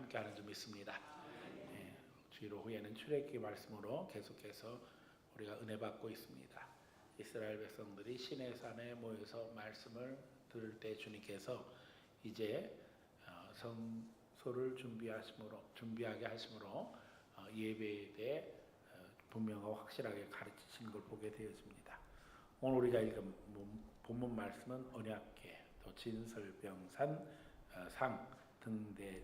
함께하는 줄 믿습니다. 주일 오후에는 출애굽기 말씀으로 계속해서 우리가 은혜 받고 있습니다. 이스라엘 백성들이 시내산에 모여서 말씀을 들을 때 주님께서 이제 성소를 준비하게 하심으로 예배에 대해 분명하고 확실하게 가르치시는 걸 보게 되어집니다. 오늘 우리가 읽은 본문 말씀은 언약궤, 또 진설병산, 상 등대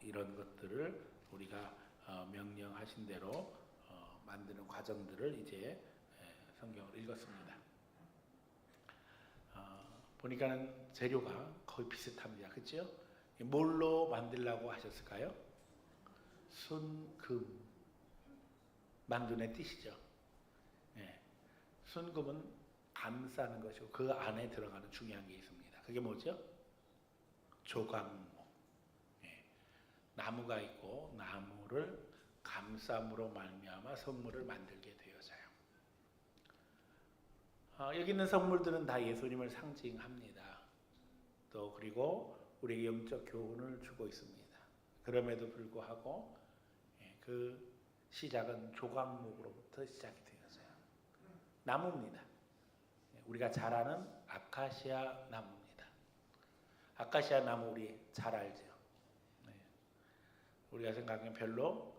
이런 것들을 우리가 명령하신 대로 만드는 과정들을 이제 성경을 읽었습니다. 보니까는 재료가 거의 비슷합니다. 그렇죠? 뭘로 만들라고 하셨을까요? 순금, 만두의 뜻이죠. 순금은 감싸는 것이고 그 안에 들어가는 중요한 게 있습니다. 그게 뭐죠? 조각목. 나무가 있고 나무를 감싸므로 말미암아 선물을 만들게 되어져요. 여기 있는 선물들은 다 예수님을 상징합니다. 또 그리고 우리에게 영적 교훈을 주고 있습니다. 그럼에도 불구하고 그 시작은 조각목으로부터 시작이 되어져요. 나무입니다. 우리가 잘 아는 아카시아 나무입니다. 아카시아 나무 우리 잘 알죠? 우리가 생각하면 별로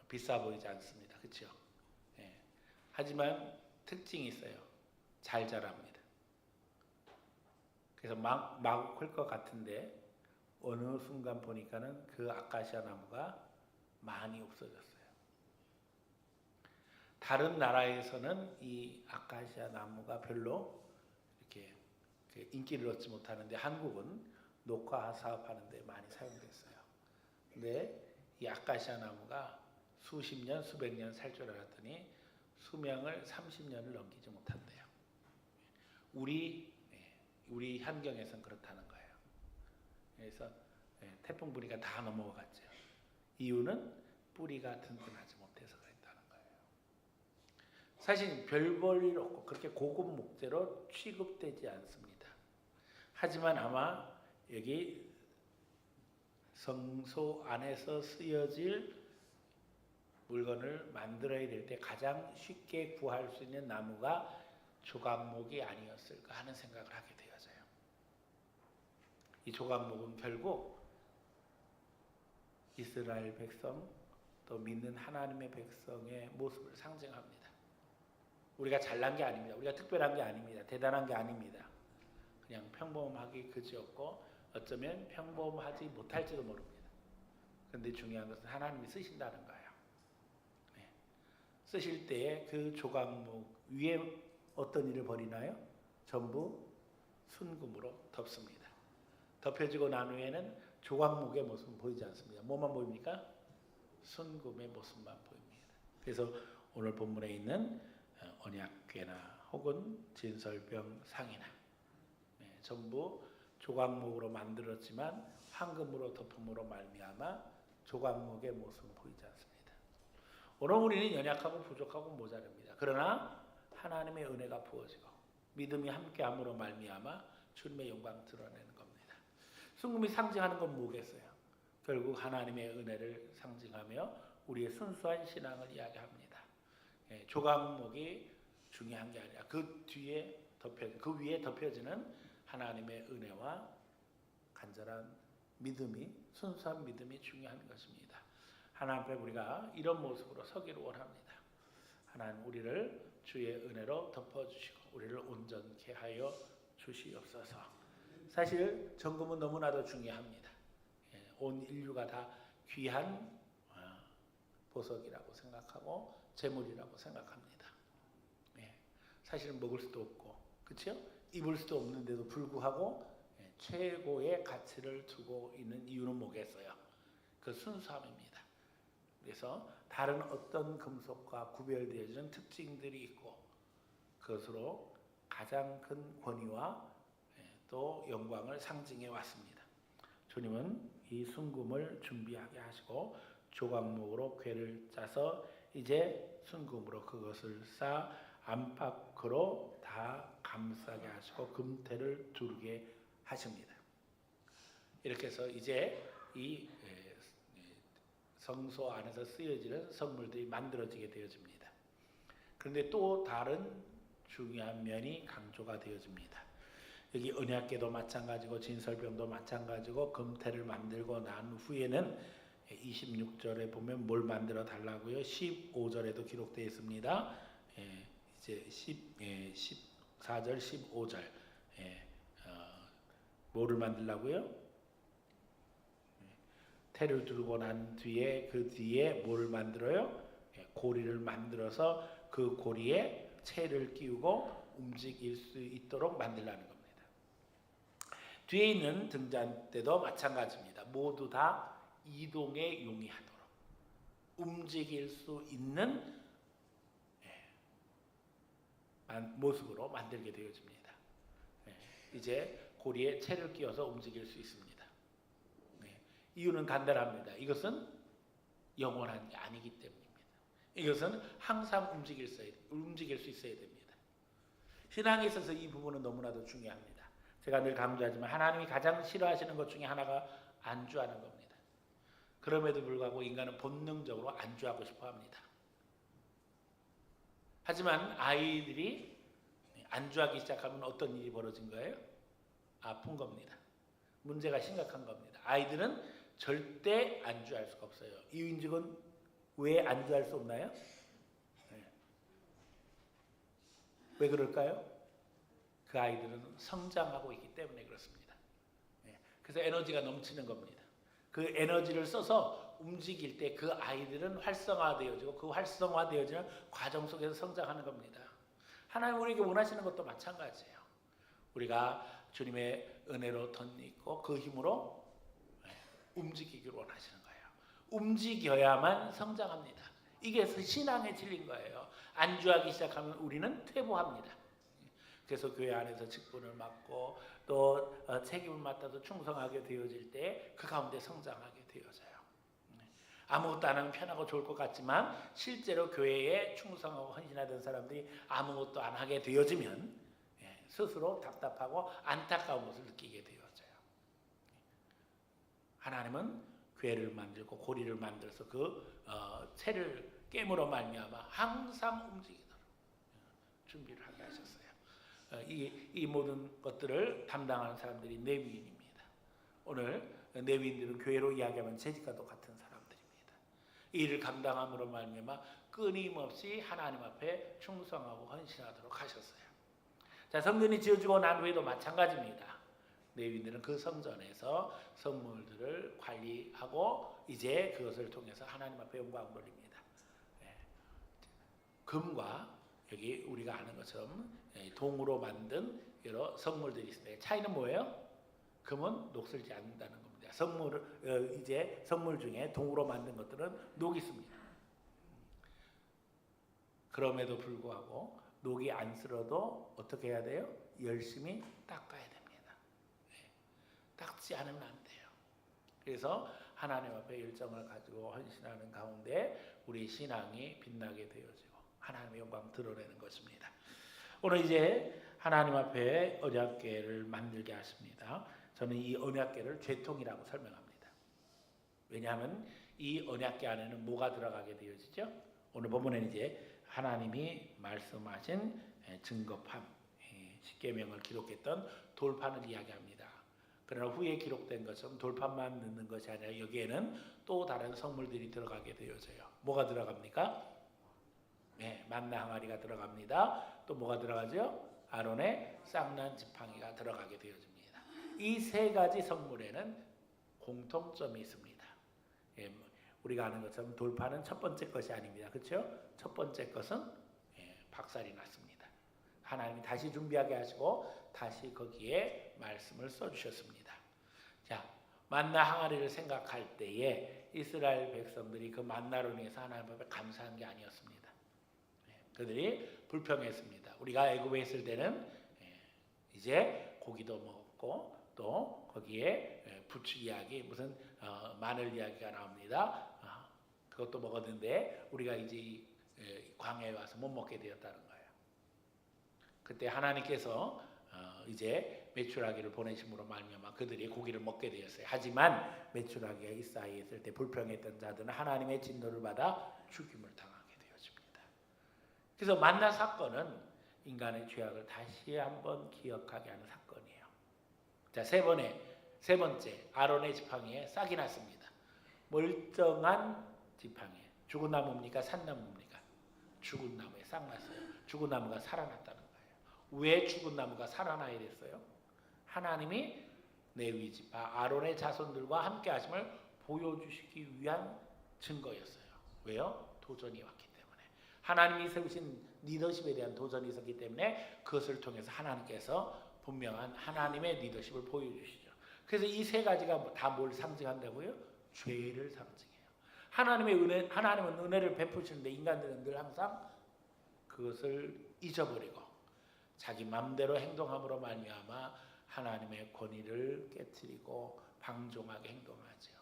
비싸 보이지 않습니다. 그렇죠? 하지만 특징이 있어요. 잘 자랍니다. 그래서 마구 클 것 같은데 어느 순간 보니까는 그 아카시아 나무가 많이 없어졌어요. 다른 나라에서는 이 아카시아 나무가 별로 이렇게 인기를 얻지 못하는데 한국은 녹화 사업하는 데 많이 사용됐어요. 근데 이 아카시아 나무가 수십 년, 수백 년 살 줄 알았더니 수명을 30년을 넘기지 못한대요. 우리 환경에선 그렇다는 거예요. 그래서 태풍 부리가 다 넘어갔죠. 이유는 뿌리가 든든하지 못해서 그랬다는 거예요. 사실 별 볼 일 없고 그렇게 고급 목재로 취급되지 않습니다. 하지만 아마 여기 성소 안에서 쓰여질 물건을 만들어야 될 때 가장 쉽게 구할 수 있는 나무가 조각목이 아니었을까 하는 생각을 하게 되어져요. 이 조각목은 결국 이스라엘 백성 또 믿는 하나님의 백성의 모습을 상징합니다. 우리가 잘난 게 아닙니다. 우리가 특별한 게 아닙니다. 대단한 게 아닙니다. 그냥 평범하기 그지없고 어쩌면 평범하지 못할지도 모릅니다. 그런데 중요한 것은 하나님이 쓰신다는 거예요. 쓰실 때에 그 조각목 위에 어떤 일을 벌이나요? 전부 순금으로 덮습니다. 덮여지고 난 후에는 조각목의 모습은 보이지 않습니다. 뭐만 보입니까? 순금의 모습만 보입니다. 그래서 오늘 본문에 있는 언약궤나 혹은 진설병상이나 전부 조각목으로 만들었지만 황금으로 덮음으로 말미암아 조각목의 모습은 보이지 않습니다. 오늘 우리는 연약하고 부족하고 모자릅니다. 그러나 하나님의 은혜가 부어지고 믿음이 함께함으로 말미암아 주님의 영광 드러내는 겁니다. 순금이 상징하는 건 뭐겠어요? 결국 하나님의 은혜를 상징하며 우리의 순수한 신앙을 이야기합니다. 조각목이 중요한 게 아니라 그 위에 덮여지는 하나님의 은혜와 간절한 믿음이, 순수한 믿음이 중요한 것입니다. 하나님 앞에 우리가 이런 모습으로 서기를 원합니다. 하나님 우리를 주의 은혜로 덮어주시고 우리를 온전케 하여 주시옵소서. 사실 정금은 너무나도 중요합니다. 온 인류가 다 귀한 보석이라고 생각하고 재물이라고 생각합니다. 사실은 먹을 수도 없고 그렇죠? 입을 수도 없는데도 불구하고 최고의 가치를 두고 있는 이유는 뭐겠어요? 그 순수함입니다. 그래서 다른 어떤 금속과 구별되어지는 특징들이 있고 그것으로 가장 큰 권위와 또 영광을 상징해 왔습니다. 주님은 이 순금을 준비하게 하시고 조각목으로 궤를 짜서 이제 순금으로 그것을 쌓아 안팎으로 다 감싸게 하시고 금태를 두르게 하십니다. 이렇게 해서 이제 이 성소 안에서 쓰여지는 성물들이 만들어지게 되어집니다. 그런데 또 다른 중요한 면이 강조가 되어집니다. 여기 언약궤도 마찬가지고 진설병도 마찬가지고 금태를 만들고 난 후에는 26절에 보면 뭘 만들어 달라고요? 15절에도 기록되어 있습니다. 이제 14절, 15절 뭐를 만들라고요? 태를 두르고 난 뒤에 그 뒤에 뭘 만들어요? 고리를 만들어서 그 고리에 채를 끼우고 움직일 수 있도록 만들라는 겁니다. 뒤에 있는 등잔 때도 마찬가지입니다. 모두 다 이동에 용이하도록 움직일 수 있는 모습으로 만들게 되어집니다. 이제 고리에 채를 끼워서 움직일 수 있습니다. 이유는 간단합니다. 이것은 영원한 게 아니기 때문입니다. 이것은 항상 움직일 수 있어야 됩니다. 신앙에 있어서 이 부분은 너무나도 중요합니다. 제가 늘 강조하지만 하나님이 가장 싫어하시는 것 중에 하나가 안주하는 겁니다. 그럼에도 불구하고 인간은 본능적으로 안주하고 싶어 합니다. 하지만 아이들이 안주하기 시작하면 어떤 일이 벌어진 거예요? 아픈 겁니다. 문제가 심각한 겁니다. 아이들은 절대 안주할 수가 없어요. 이유인즉은 왜 안주할 수 없나요? 왜 그럴까요? 그 아이들은 성장하고 있기 때문에 그렇습니다. 그래서 에너지가 넘치는 겁니다. 그 에너지를 써서 움직일 때 그 아이들은 활성화되어지고 그 활성화되어지는 과정 속에서 성장하는 겁니다. 하나님 우리에게 원하시는 것도 마찬가지예요. 우리가 주님의 은혜로 덧입고 그 힘으로 움직이기를 원하시는 거예요. 움직여야만 성장합니다. 이게 신앙의 진리인 거예요. 안주하기 시작하면 우리는 퇴보합니다. 그래서 교회 안에서 직분을 맡고 또 책임을 맡아서 충성하게 되어질 때 그 가운데 성장하게 되어져요. 아무것도 안 하면 편하고 좋을 것 같지만 실제로 교회에 충성하고 헌신하던 사람들이 아무것도 안 하게 되어지면 스스로 답답하고 안타까운 것을 느끼게 되어져요. 하나님은 교회를 만들고 고리를 만들어서 그 채를 깨물어 말미암아 항상 움직이도록 준비를 하게 하셨어요. 이 모든 것들을 담당하는 사람들이 레위인입니다. 오늘 레위인들은 교회로 이야기하면 재직과도 같은 사람들입니다. 이 일을 감당함으로 말미암아 끊임없이 하나님 앞에 충성하고 헌신하도록 하셨어요. 자, 성전이 지어지고 난 후에도 마찬가지입니다. 레위인들은 그 성전에서 성물들을 관리하고 이제 그것을 통해서 하나님 앞에 영광을 돌립니다. 금과 여기 우리가 아는 것처럼 동으로 만든 여러 성물들이 있습니다. 차이는 뭐예요? 금은 녹슬지 않는다는 겁니다. 이제 성물 중에 동으로 만든 것들은 녹이 있습니다. 그럼에도 불구하고 녹이 안 슬어도 어떻게 해야 돼요? 열심히 닦아야 됩니다. 닦지 않으면 안 돼요. 그래서 하나님 앞에 열정을 가지고 헌신하는 가운데 우리 신앙이 빛나게 되어지고 하나님의 영광 드러내는 것입니다. 오늘 이제 하나님 앞에 언약궤를 만들게 하십니다. 저는 이 언약궤를 죄통이라고 설명합니다. 왜냐하면 이 언약궤 안에는 뭐가 들어가게 되어지죠? 오늘 본문에는 이제 하나님이 말씀하신 증거판, 십계명을 기록했던 돌판을 이야기합니다. 그러나 후에 기록된 것은 돌판만 넣는 것이 아니라 여기에는 또 다른 성물들이 들어가게 되어져요. 뭐가 들어갑니까? 만나 항아리가 들어갑니다. 또 뭐가 들어가죠? 아론의 쌍난 지팡이가 들어가게 되어집니다. 이 세 가지 성물에는 공통점이 있습니다. 우리가 아는 것처럼 돌판은 첫 번째 것이 아닙니다. 그렇죠? 첫 번째 것은 박살이 났습니다. 하나님이 다시 준비하게 하시고 다시 거기에 말씀을 써주셨습니다. 자, 만나 항아리를 생각할 때에 이스라엘 백성들이 그 만나로 인해서 하나님 앞에 감사한 게 아니었습니다. 그들이 불평했습니다. 우리가 애굽에 있을 때는 이제 고기도 먹었고 또 거기에 부추 이야기 무슨 마늘 이야기가 나옵니다. 그것도 먹었는데 우리가 이제 광야에 와서 못 먹게 되었다는 거예요. 그때 하나님께서 이제 메추라기를 보내심으로 말미암아 그들이 고기를 먹게 되었어요. 하지만 메추라기가 이 사이에 있을 때 불평했던 자들은 하나님의 진노를 받아 죽임을 당하게 되어집니다. 그래서 만나 사건은 인간의 죄악을 다시 한번 기억하게 하는 사건이에요. 자, 세 번째 아론의 지팡이에 싹이 났습니다. 멀쩡한 지팡이. 죽은 나무입니까? 산 나무입니까? 죽은 나무에 싹 났어요. 죽은 나무가 살아났다는 거예요. 왜 죽은 나무가 살아나야 됐어요? 하나님이 레위 지파 아론의 자손들과 함께 하심을 보여주시기 위한 증거였어요. 왜요? 도전이 왔기 때문에. 하나님이 세우신 리더십에 대한 도전이 있었기 때문에 그것을 통해서 하나님께서 분명한 하나님의 리더십을 보여주시죠. 그래서 이 세 가지가 다 뭘 상징한다고요? 죄를 상징해요. 하나님은 은혜를 베푸시는데 인간들은 늘 항상 그것을 잊어버리고 자기 마음대로 행동함으로 말미암아 하나님의 권위를 깨트리고 방종하게 행동하죠.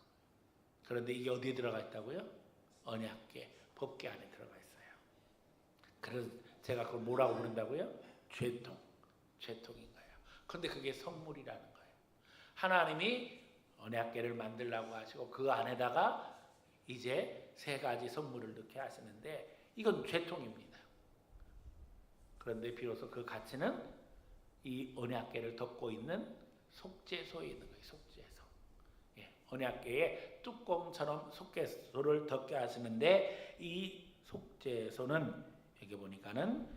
그런데 이게 어디에 들어가 있다고요? 언약궤, 법궤 안에 들어가 있어요. 그래서 제가 그걸 뭐라고 부른다고요? 죄통인 거예요. 그런데 그게 선물이라는 거예요. 하나님이 언약궤를 만들라고 하시고 그 안에다가 이제 세 가지 선물을 넣게 하시는데 이건 죄통입니다. 그런데 비로소 그 가치는 이 언약궤를 덮고 있는 속죄소에 있는 거예요. 속죄소. 예, 언약궤의 뚜껑처럼 속죄소를 덮게 하시는데 이 속죄소는 여기 보니까는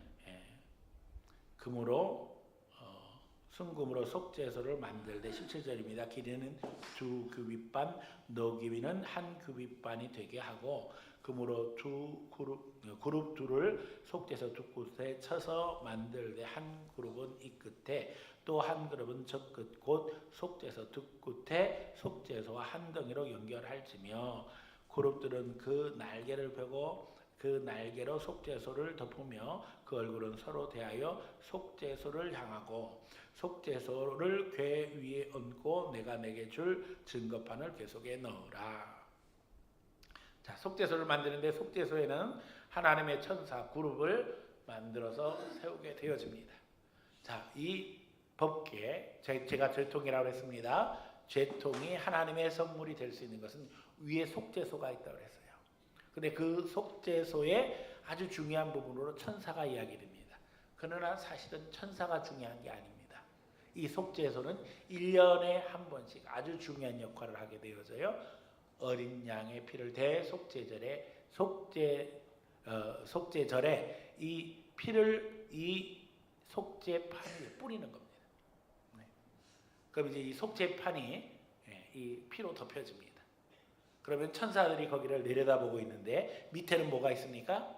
금으로 순금으로 속죄소를 만들되 17절입니다. 길이는 2규빗반, 너귀는 1규빗반이 되게 하고 금으로 그룹 둘을 속죄소 두 끝에 쳐서 만들되 한 그룹은 이 끝에 또 한 그룹은 저 끝 곧 속죄소 두 끝에 속죄소와 한 덩이로 연결할지며 그룹들은 그 날개를 펴고 그 날개로 속죄소를 덮으며 그 얼굴은 서로 대하여 속죄소를 향하고 속죄소를 궤 위에 얹고 내가 내게 줄 증거판을 궤 속에 넣으라. 자, 속죄소를 만드는데 속죄소에는 하나님의 천사 그룹을 만들어서 세우게 되어집니다. 자, 이 법궤, 제가 죄통이라고 했습니다. 죄통이 하나님의 선물이 될 수 있는 것은 위에 속죄소가 있다고 했어요. 근데 그 속죄소의 아주 중요한 부분으로 천사가 이야기됩니다. 그러나 사실은 천사가 중요한 게 아닙니다. 이 속죄소는 1년에 한 번씩 아주 중요한 역할을 하게 되어져요. 어린 양의 피를 대속죄절에 속죄절에 이 피를 이 속죄판에 뿌리는 겁니다. 네. 그럼 이제 이 속죄판이 이 피로 덮여집니다. 그러면 천사들이 거기를 내려다보고 있는데 밑에는 뭐가 있습니까?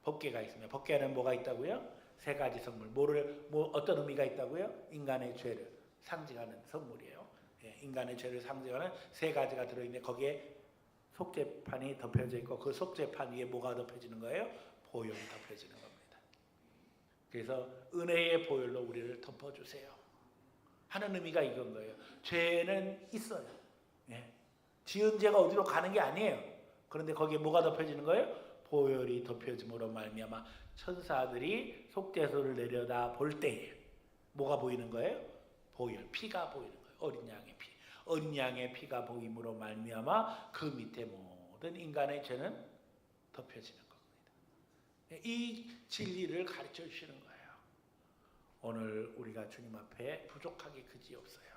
법궤가 있습니다. 법궤에는 뭐가 있다고요? 세 가지 선물. 어떤 의미가 있다고요? 인간의 죄를 상징하는 선물이에요. 인간의 죄를 상징하는 세 가지가 들어있는데 거기에 속죄판이 덮여져 있고 그 속죄판 위에 뭐가 덮여지는 거예요? 보혈이 덮여지는 겁니다. 그래서 은혜의 보혈로 우리를 덮어주세요 하는 의미가 이건 거예요. 죄는 있어요. 지은 죄가 어디로 가는 게 아니에요. 그런데 거기에 뭐가 덮여지는 거예요? 보혈이 덮여짐으로 말미암아 천사들이 속죄소를 내려다 볼 때에 뭐가 보이는 거예요? 보혈, 피가 보이는 거예요. 어린 양의 피. 어린 양의 피가 보임으로 말미암아 그 밑에 모든 인간의 죄는 덮여지는 겁니다. 이 진리를 가르쳐 주시는 거예요. 오늘 우리가 주님 앞에 부족하기 그지없어요.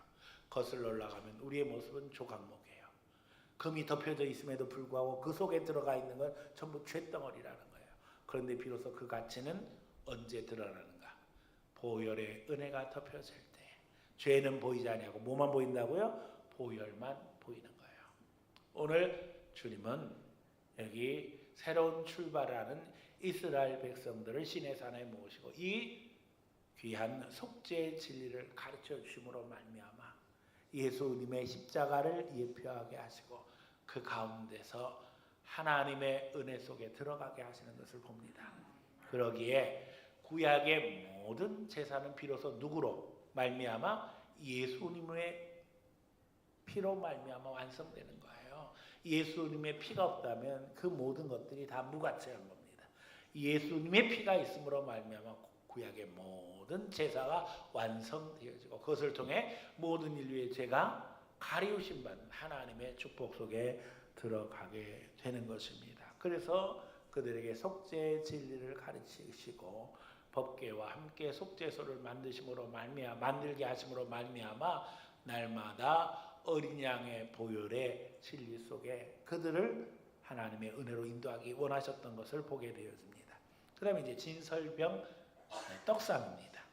거슬러 올라가면 우리의 모습은 조각목이에요. 금이 덮여져 있음에도 불구하고 그 속에 들어가 있는 건 전부 죄덩어리라는 거예요. 그런데 비로소 그 가치는 언제 드러나는가? 보혈의 은혜가 덮여질 때. 죄는 보이지 아니하고 뭐만 보인다고요? 보혈만 보이는 거예요. 오늘 주님은 여기 새로운 출발을 하는 이스라엘 백성들을 시내산에 모시고 이 귀한 속죄의 진리를 가르쳐 주심으로 말미암아 예수님의 십자가를 예표하게 하시고 그 가운데서 하나님의 은혜 속에 들어가게 하시는 것을 봅니다. 그러기에 구약의 모든 제사는 비로소 누구로 말미암아 예수님의 피로 말미암아 완성되는 거예요. 예수님의 피가 없다면 그 모든 것들이 다 무가치한 겁니다. 예수님의 피가 있음으로 말미암아 구약의 모든 제사가 완성되어지고 그것을 통해 모든 인류의 죄가 가리우심 받는 하나님의 축복 속에 들어가게 되는 것입니다. 그래서 그들에게 속죄의 진리를 가르치시고 법궤와 함께 속죄소를 만들게 하심으로 말미암아 날마다 어린 양의 보혈의 진리 속에 그들을 하나님의 은혜로 인도하기 원하셨던 것을 보게 되었습니다. 그 다음에 이제 진설병 떡상입니다.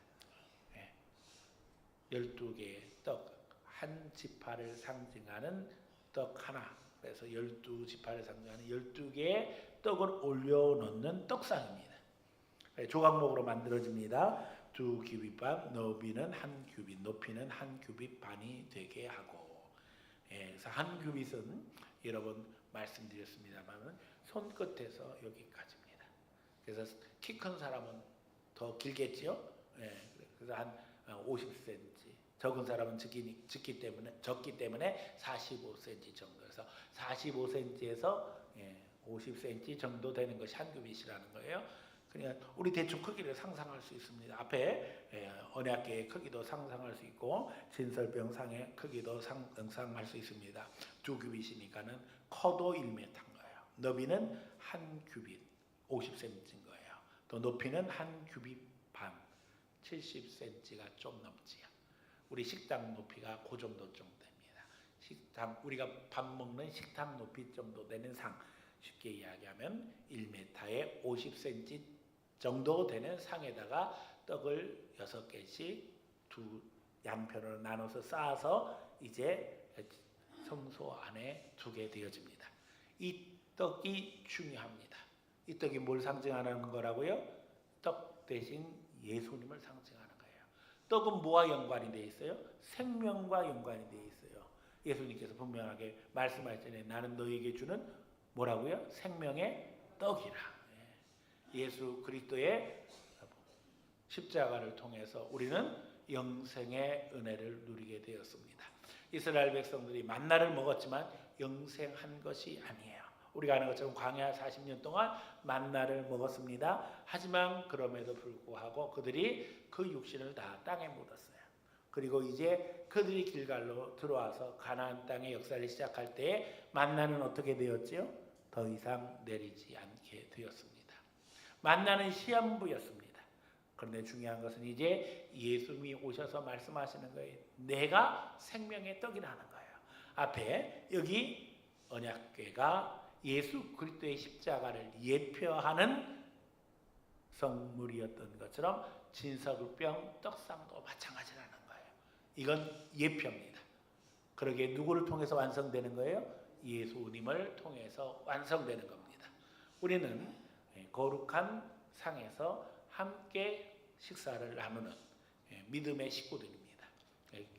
12개의 떡, 한 지파를 상징하는 떡 하나, 그래서 12지파를 상징하는 12개의 떡을 올려놓는 떡상입니다. 조각목으로 만들어집니다. 2규빗 너비는 한 규빗, 높이는 한 규빗 반이 되게 하고, 그래서 한 규빗은 여러 번 말씀드렸습니다만 손끝에서 여기까지입니다. 그래서 키 큰 사람은 더 길겠지요. 그래서 한 50cm, 적은 사람은 적기 때문에 45cm 정도에서 45cm에서 50cm 정도 되는 것이 한 규빗이라는 거예요. 그러니까 우리 대충 크기를 상상할 수 있습니다. 앞에 언약궤의 크기도 상상할 수 있고 진설병상의 크기도 상상할 수 있습니다. 2규빗이니까는 커도 1m인 거예요. 너비는 한 규빗 50cm인 거예요. 또 높이는 한 규빗 반 70cm가 좀 넘지요. 우리 식당 높이가 그 정도 됩니다. 우리가 밥 먹는 식탁 높이 정도 되는 상, 쉽게 이야기하면 1m에 50cm 정도 되는 상에다가 떡을 6개씩 두 양편으로 나눠서 쌓아서 이제 성소 안에 두게 되어집니다. 이 떡이 중요합니다. 이 떡이 뭘 상징하는 거라고요? 떡 대신 예수님을 상징하는 거예요. 떡은 뭐와 연관이 되어 있어요? 생명과 연관이 되어 있어요. 예수님께서 분명하게 말씀하셨잖아요. 나는 너에게 주는 뭐라고요? 생명의 떡이라. 예수 그리스도의 십자가를 통해서 우리는 영생의 은혜를 누리게 되었습니다. 이스라엘 백성들이 만나를 먹었지만 영생한 것이 아니에요. 우리가 아는 것처럼 광야 40년 동안 만나를 먹었습니다. 하지만 그럼에도 불구하고 그들이 그 육신을 다 땅에 묻었어요. 그리고 이제 그들이 길갈로 들어와서 가나안 땅의 역사를 시작할 때에 만나는 어떻게 되었지요? 더 이상 내리지 않게 되었습니다. 만나는 시험부였습니다. 그런데 중요한 것은 이제 예수님이 오셔서 말씀하시는 거예요. 내가 생명의 떡이라는 거예요. 앞에 여기 언약궤가 예수 그리스도의 십자가를 예표하는 성물이었던 것처럼 진설병 떡상도 마찬가지라는 거예요. 이건 예표입니다. 그러게 누구를 통해서 완성되는 거예요? 예수님을 통해서 완성되는 겁니다. 우리는 거룩한 상에서 함께 식사를 나누는 믿음의 식구들입니다.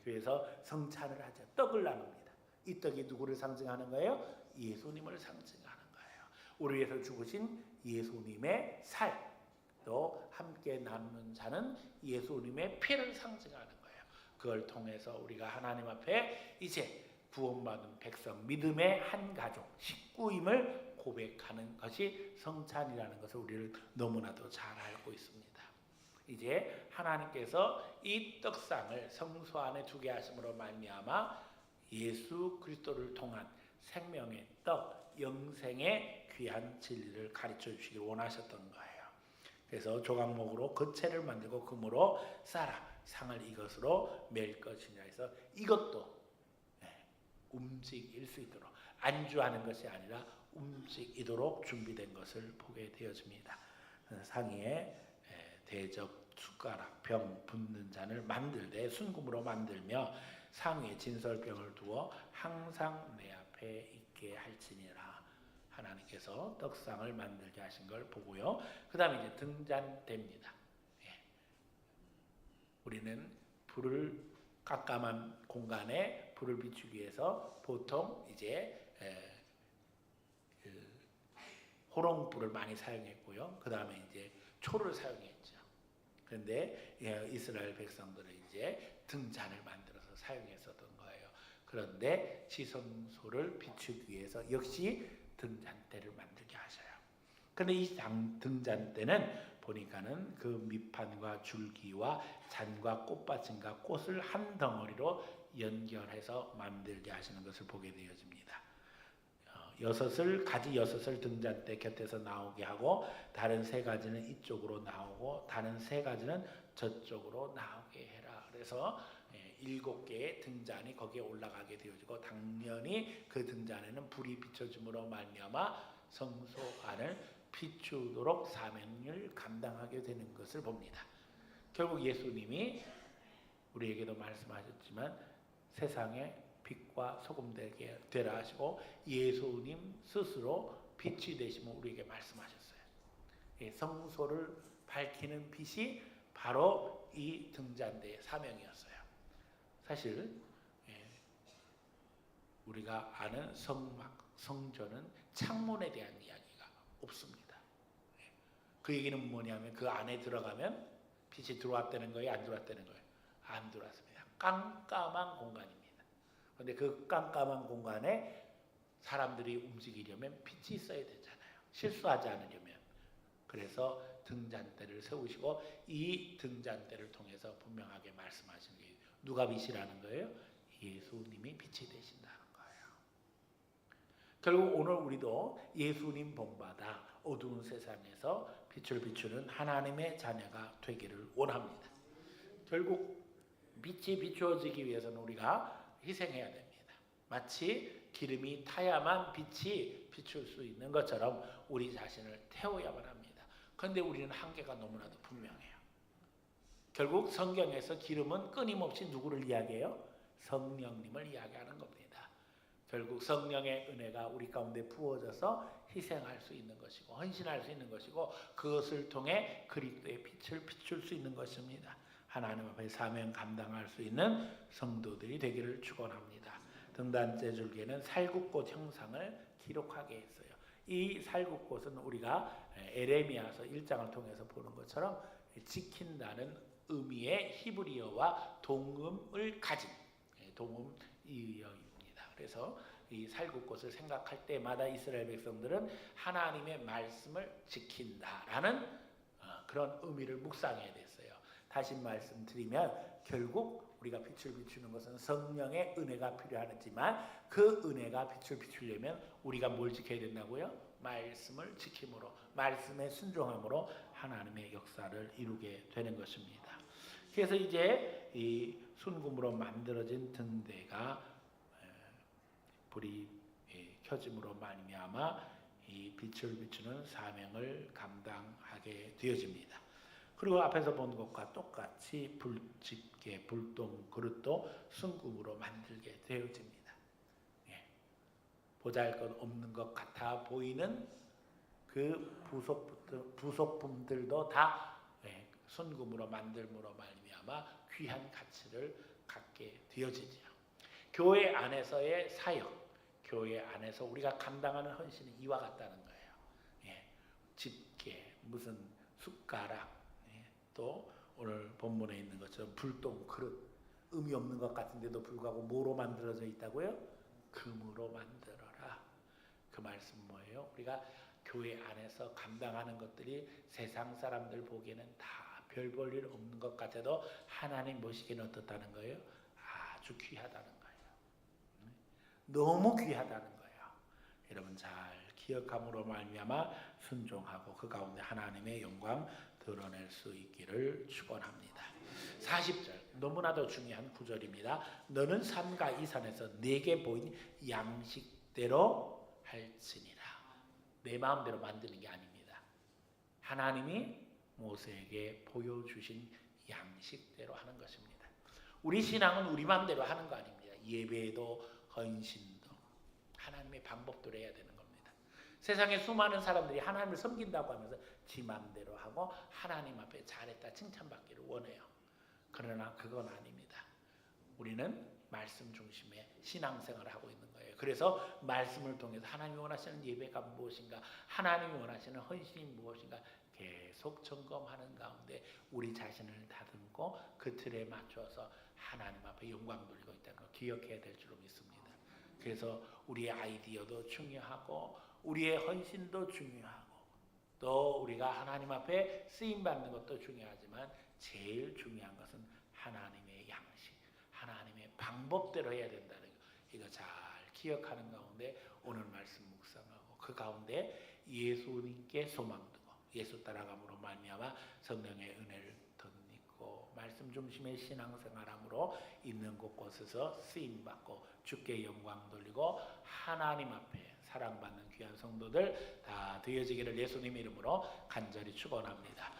교회에서 성찬을 하죠. 떡을 나눕니다. 이 떡이 누구를 상징하는 거예요? 예수님을 상징하는 거예요. 우리 위해서 죽으신 예수님의 살, 또 함께 나누는 자는 예수님의 피를 상징하는 거예요. 그걸 통해서 우리가 하나님 앞에 이제 구원받은 백성, 믿음의 한 가족, 식구임을 고백하는 것이 성찬이라는 것을 우리를 너무나도 잘 알고 있습니다. 이제 하나님께서 이 떡상을 성소 안에 두게 하심으로 말미암아 예수 그리스도를 통한 생명의 떡, 영생의 귀한 진리를 가르쳐 주시길 원하셨던 거예요. 그래서 조각목으로 거체를 만들고 금으로 쌓아 상을 이것으로 맬 것이냐 해서 이것도 움직일 수 있도록 안주하는 것이 아니라 움직이도록 준비된 것을 보게 되어집니다. 상위에 대접, 숟가락, 병, 붓는 잔을 만들되 순금으로 만들며 상위에 진설병을 두어 항상 내 앞에 있게 할지니라. 하나님께서 떡상을 만들게 하신 걸 보고요. 그 다음에 이제 등잔대입니다. 우리는 불을 깜깜한 공간에 불을 비추기 위해서 보통 이제 호롱불을 많이 사용했고요. 그 다음에 이제 초를 사용했죠. 그런데 이스라엘 백성들은 이제 등잔을 만들어서 사용했었던 거예요. 그런데 지성소를 비추기 위해서 역시 등잔대를 만들게 하셔요. 그런데 이 등잔대는 보니까는 그 밑판과 줄기와 잔과 꽃받침과 꽃을 한 덩어리로 연결해서 만들게 하시는 것을 보게 되어집니다. 가지 여섯을 등잔대 곁에서 나오게 하고 다른 세 가지는 이쪽으로 나오고 다른 세 가지는 저쪽으로 나오게 해라. 그래서 7개의 등잔이 거기에 올라가게 되어지고 당연히 그 등잔에는 불이 비춰짐으로 말미암아 성소 안을 비추도록 사명을 감당하게 되는 것을 봅니다. 결국 예수님이 우리에게도 말씀하셨지만 세상에 빛과 소금 되라 하시고 예수님 스스로 빛이 되시면 우리에게 말씀하셨어요. 성소를 밝히는 빛이 바로 이 등잔대의 사명이었어요. 사실 우리가 아는 성전은 창문에 대한 이야기가 없습니다. 그 얘기는 뭐냐면 그 안에 들어가면 빛이 들어왔다는 거예요? 안 들어왔다는 거예요? 안 들어왔습니다. 깜깜한 공간입니다. 그런데 그 깜깜한 공간에 사람들이 움직이려면 빛이 있어야 되잖아요. 실수하지 않으려면. 그래서 등잔대를 세우시고 이 등잔대를 통해서 분명하게 말씀하시는 게 누가 빛이라는 거예요? 예수님이 빛이 되신다는 거예요. 결국 오늘 우리도 예수님 본받아 어두운 세상에서 빛을 비추는 하나님의 자녀가 되기를 원합니다. 결국 빛이 비추어지기 위해서는 우리가 희생해야 됩니다. 마치 기름이 타야만 빛이 비출 수 있는 것처럼 우리 자신을 태워야만 합니다. 그런데 우리는 한계가 너무나도 분명해요. 결국 성경에서 기름은 끊임없이 누구를 이야기해요? 성령님을 이야기하는 겁니다. 결국 성령의 은혜가 우리 가운데 부어져서 희생할 수 있는 것이고 헌신할 수 있는 것이고 그것을 통해 그리스도의 빛을 비출 수 있는 것입니다. 하나님 앞에 사명 감당할 수 있는 성도들이 되기를 축원합니다. 등단제 줄기에는 살구꽃 형상을 기록하게 했어요. 이 살구꽃은 우리가 에레미야서 1장을 통해서 보는 것처럼 지킨다는 의미의 히브리어와 동음을 가진 동음이어입니다. 그래서 이 살구꽃을 생각할 때마다 이스라엘 백성들은 하나님의 말씀을 지킨다라는 그런 의미를 묵상해야 됐어요. 다시 말씀드리면 결국 우리가 빛을 비추는 것은 성령의 은혜가 필요하지만 그 은혜가 빛을 비추려면 우리가 뭘 지켜야 된다고요? 말씀을 지킴으로, 말씀에 순종함으로 하나님의 역사를 이루게 되는 것입니다. 그래서 이제 이 순금으로 만들어진 등대가 불이 켜짐으로 말미암아 이 빛을 비추는 사명을 감당하게 되어집니다. 그리고 앞에서 본 것과 똑같이 불집게, 불똥 그릇도 순금으로 만들게 되어집니다. 보잘것없는 것 같아 보이는 그 부속품들도 다 순금으로 만들므로 말미암아 귀한 가치를 갖게 되어지죠. 교회 안에서의 사역, 교회 안에서 우리가 감당하는 헌신이 이와 같다는 거예요. 집게, 무슨 숟가락, 또 오늘 본문에 있는 것처럼 불똥 그릇, 의미 없는 것 같은데도 불구하고 뭐로 만들어져 있다고요? 금으로 만들어라. 그 말씀 뭐예요? 우리가 교회 안에서 감당하는 것들이 세상 사람들 보기에는 다 별 볼 일 없는 것 같아도 하나님 보시기에는 어떻다는 거예요? 아주 귀하다는 거예요. 너무 귀하다는 거예요. 여러분 잘 기억함으로 말미암아 순종하고 그 가운데 하나님의 영광 드러낼 수 있기를 축원합니다. 40절 너무나도 중요한 구절입니다. 너는 산과 이 산에서 내게 보인 양식대로 할지니라. 내 마음대로 만드는 게 아닙니다. 하나님이 모세에게 보여주신 양식대로 하는 것입니다. 우리 신앙은 우리 마음대로 하는 거 아닙니다. 예배도 헌신도 하나님의 방법대로 해야 되는 겁니다. 세상에 수많은 사람들이 하나님을 섬긴다고 하면서 지 마음대로 하고 하나님 앞에 잘했다 칭찬받기를 원해요. 그러나 그건 아닙니다. 우리는 말씀 중심의 신앙생활을 하고 있는 거예요. 그래서 말씀을 통해서 하나님이 원하시는 예배가 무엇인가, 하나님이 원하시는 헌신이 무엇인가 계속 점검하는 가운데 우리 자신을 다듬고 그 틀에 맞춰서 하나님 앞에 영광 돌리고 있다는 걸 기억해야 될 줄로 믿습니다. 그래서 우리의 아이디어도 중요하고 우리의 헌신도 중요하고 또 우리가 하나님 앞에 쓰임 받는 것도 중요하지만 제일 중요한 것은 하나님의 양식, 하나님의 방법대로 해야 된다는 거. 이거 잘 기억하는 가운데 오늘 말씀 묵상하고 그 가운데 예수님께 소망 두고 예수 따라감으로 말미암아 성령의 은혜를 덧입고 말씀 중심의 신앙생활함으로 있는 곳곳에서 쓰임 받고 주께 영광 돌리고 하나님 앞에 사랑받는 귀한 성도들 다 되어지기를 예수님 이름으로 간절히 축원합니다.